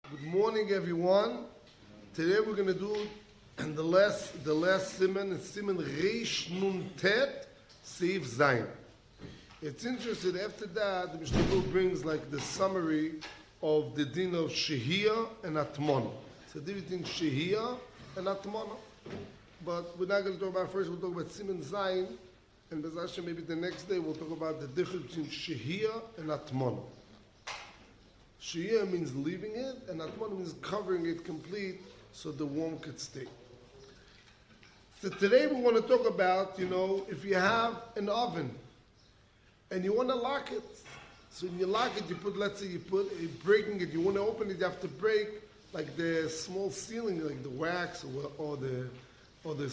Good morning, everyone. Today we're going to do the last siman, siman Reish Nun Tet seif Zayin. It's interesting. After that, the Mishnah Brurah brings like the summary of the din of Shehiyah and HATMANA. So the difference between Shehiyah and HATMANA. But we're not going to talk about first. We'll talk about siman Zayin, and B'ez Hashem, maybe the next day we'll talk about the difference between Shehiyah and HATMANA. Shehiyah means leaving it, and HATMANA means covering it complete so the warmth could stay. So today we want to talk about, if you have an oven and you want to lock it. So when you lock it, let's say you put breaking it, you want to open it, you have to break like the small sealing, like the wax or the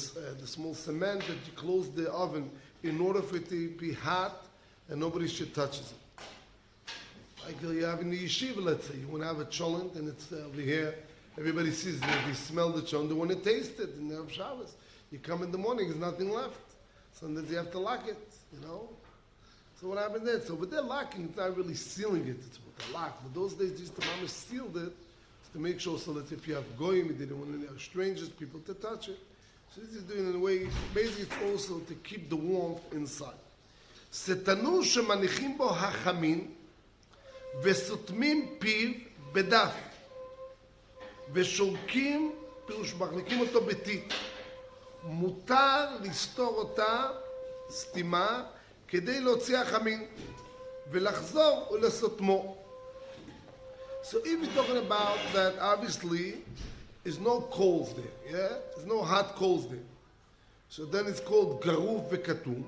small cement that you close the oven in order for it to be hot and nobody should touch it. Like you have in the yeshiva, let's say, you want to have a cholent and it's over here. Everybody sees it, they smell the cholent, they want to taste it in the Arukh Shabbos. You come in the morning, there's nothing left. Sometimes you have to lock it, So what happened there? So with their locking, it's not really sealing it, it's with the lock. But those days, just the mama sealed it to make sure so that if you have goyim, they didn't want any strangers, people to touch it. So this is doing it in a way, basically it's also to keep the warmth inside. Setanu shemanichim bo hachamin, וסותמים פיו בדף ושורקים פירוש מחליקים אותו בטיט מותר לסתור אותה סתימה כדי להוציא החמין ולחזור ולסותמו. So if you're talking about that, obviously there's no coals there, there's no hot coals there, so then it's called garuf vekatum.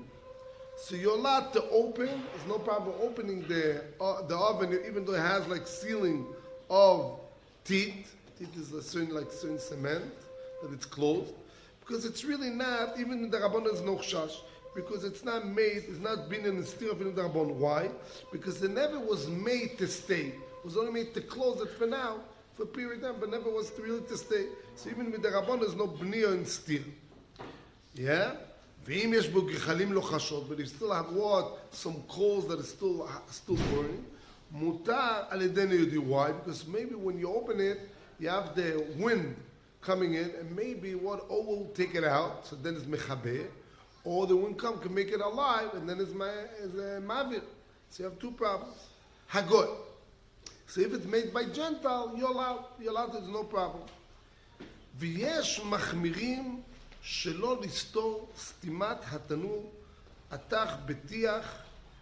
So you're allowed to open. There's no problem opening the oven, even though it has like sealing of teeth. Teeth is a certain cement that it's closed, because it's really not. Even in the Rabban there's no chash, because it's not made. It's not been in the steel of the Rabban. Why? Because it never was made to stay. It was only made to close it for now, for a period of time, but never was really to stay. So even with the Rabban there's no bniyah in steel. Yeah. ואם יש בו גחלים לא חשות, but if you still have what? Some coals that are still burning, מותר על ידי יהודי. Why? Because maybe when you open it, you have the wind coming in, and maybe what will take it out, so then it's mechabeh, or the wind can make it alive, and then it's mavir. So you have two problems. Hagoy. So if it's made by Gentile, you're allowed, there's no problem. ויש מחמירים שלא לסתור סתימת התנור התח בטיח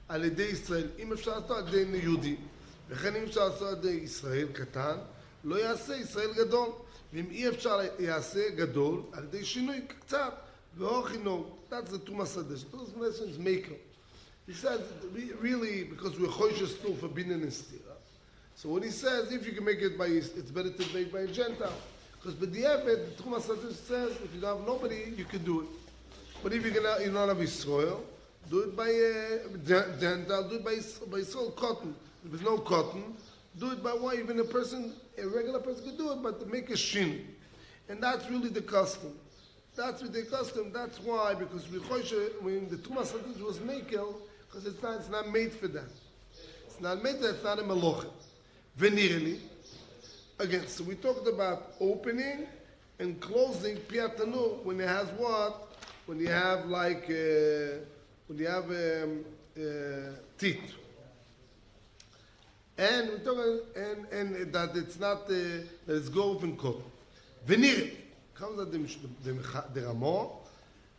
על ידי ישראל. אם אפשר לעשות על ידי יהודי, וכן אם אפשר לעשות על ידי ישראל קטן, לא יעשה ישראל גדול. ואם אי אפשר יעשה גדול, על ידי שינוי קצת, ואוכינור. That's the Tumas Sadesh. Those lessons make him. He says, really, because we're choishes still forbidden in stira. So what he says, if you can make it it's better to make by a Gentile. Because by the Eved, the Tumas Sadesh says, if you don't have nobody, you can do it. But if you don't have Israel, do it by Gentile, do it by Israel cotton. If there's no cotton, do it by why even a regular person could do it, but to make a shin. And that's really the custom. That's what the custom. That's why, because when the Tumas Sadesh was makel, because it's not made for that. It's not made that, it's not a malochet. Venirli. Again, so we talked about opening and closing piatanu when it has what? When you have teeth. And we talk and that it's not that it's golf and cotton. Venir comes at the Ramo.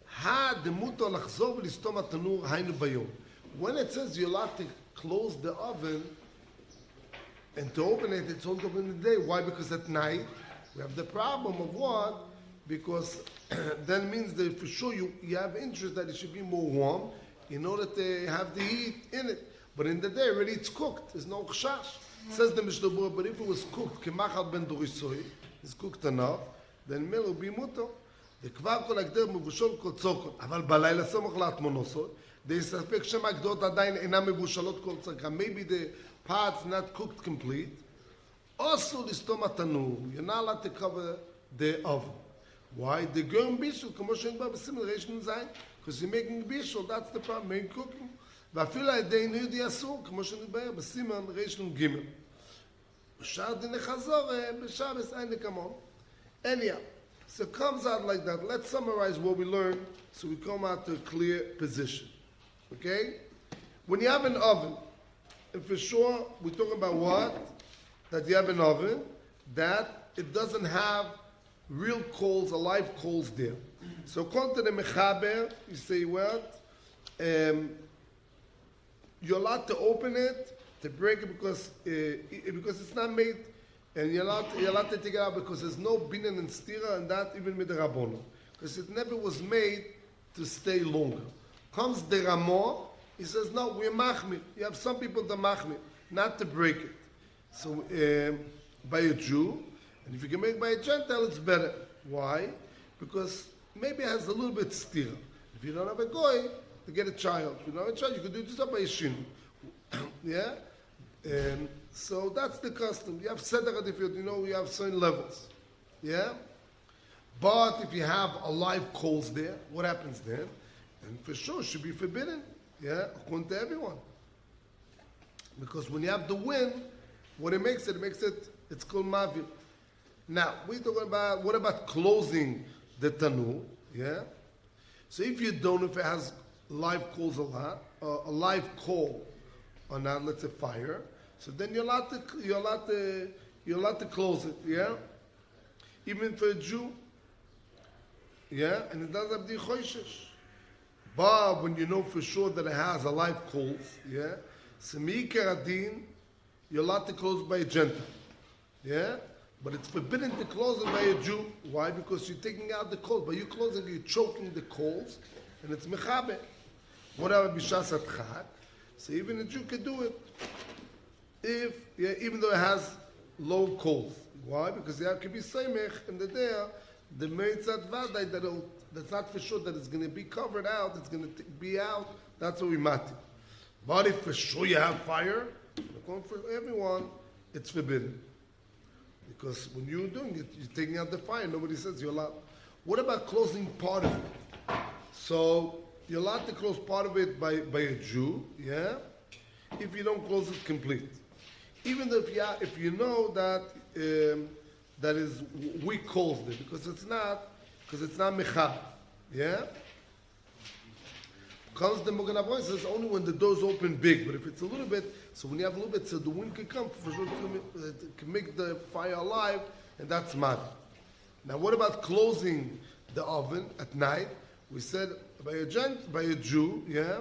Ha demuto lachzor v'listom hatanur haynu bayom. When it says you're allowed to close the oven and to open it, it's only open in the day. Why? Because at night we have the problem of what? Because that means that for sure you have interest that it should be more warm in order to have the heat in it. But in the day already it's cooked. There's no chash. Says the Mishnah Brurah, but if it was cooked, kemachal ben dorisoi, it's cooked enough, then mel will be muto. The kvar kol agder mevushol kol tzorkot. Aval balayla somoch la'atmonosot. There is suspect shema agdot adayin enam mevushalot kol tzorkot. Maybe the parts not cooked complete. Also, the stomach tanur. You're not allowed to cover the oven. Why? The germ bishul, commotion by similar ration design, because you're making bishul. That's the problem. Main cooking. ואפילו על ידי יהודי אסור, כמו שנדבר בסימן ריש נ"ג. Shar din chazor b'Shabbos ein nekamon. Anyhow, so it comes out like that. Let's summarize what we learned so we come out to a clear position. Okay? When you have an oven, and for sure we're talking about what? That you have an oven that it doesn't have real coals, alive coals there. So according to the Mechaber, you say what? You're allowed to open it, to break it because it's not made, and you're allowed to take it out because there's no binyan and stira, and that even with the Rabbonon, because it never was made to stay longer. Comes the Ramo, he says, no, we're machmir. You have some people that machmir, not to break it. So by a Jew, and if you can make by a Gentile, it's better. Why? Because maybe it has a little bit stira. If you don't have a goy, to get a child. If you don't have a child, you can do this up by a shin. Yeah? So that's the custom. You have seder adifiyot, you have certain levels. Yeah? But if you have alive coals there, what happens then? And for sure, it should be forbidden. Yeah? According to everyone. Because when you have the wind, what it makes it, it's called mavir. Now, we're talking about, what about closing the tanur? Yeah? So if you don't, if it has live coals a lot, a live coal or not, let's say fire, so then you're allowed to close it, yeah? Even for a Jew, yeah? And it doesn't have the choishes. But when you know for sure that it has a live coals, yeah? So adin, you're allowed to close by a Gentile, yeah? But it's forbidden to close it by a Jew. Why? Because you're taking out the coals. By you closing, you're choking the coals, and it's mechabe. Whatever b'shas atchak, so even a Jew can do it, even though it has low coals. Why? Because there could be seimech, and the meitzat vaday that's not for sure that it's going to be covered out. It's going to be out. That's what we mati. But if for sure you have fire, for everyone, it's forbidden. Because when you're doing it, you're taking out the fire. Nobody says you're allowed. What about closing part of it? So you're allowed to close part of it by a Jew, yeah? If you don't close it complete. Even if you know that that is weak coals there, because it's not mechab, yeah? Comes the Mogen Avraham says only when the door's open big, but if it's a little bit, so when you have a little bit, so the wind can come, for sure it can make the fire alive, and that's mad. Now what about closing the oven at night? We said by a Jew, yeah?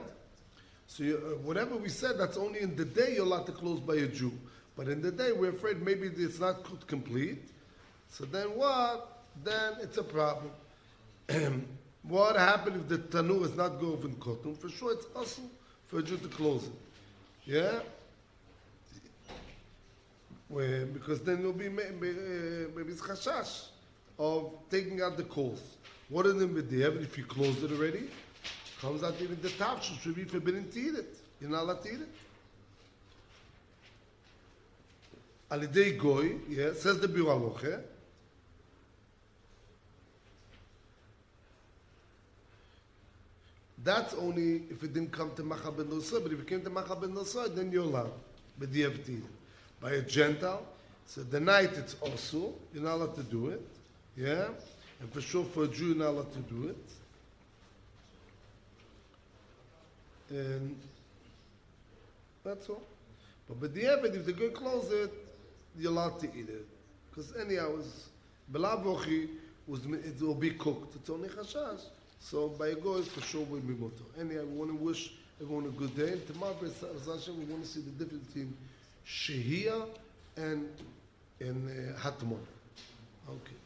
So whatever we said, that's only in the day you're allowed to close by a Jew. But in the day, we're afraid maybe it's not complete. So then what? Then it's a problem. What happens if the tanur is not goven cotton? For sure, it's also for a Jew to close it. Yeah? Because then there'll be maybe it's chashash of taking out the coals. What is the midiyah? If you closed it already, comes out even the top should be forbidden to eat it. You're not allowed to eat it. Alidei goy, yeah, says the Brurah. That's only if it didn't come to Macha ben Nosai, but if it came to Macha ben Nosai, then you're allowed. But you have to eat it. By a Gentile, so the night it's also, you're not allowed to do it. Yeah? And for sure for a Jew, you're not allowed to do it. And that's all. But the Eved, if the guy close it, you're allowed to eat it. Because anyhow, it will be cooked. It's only chashash. So by a goy, for sure will be motor. Anyhow, we want to wish everyone a good day. And tomorrow, we want to see the difference between Shehiyah and HATMANA. Okay.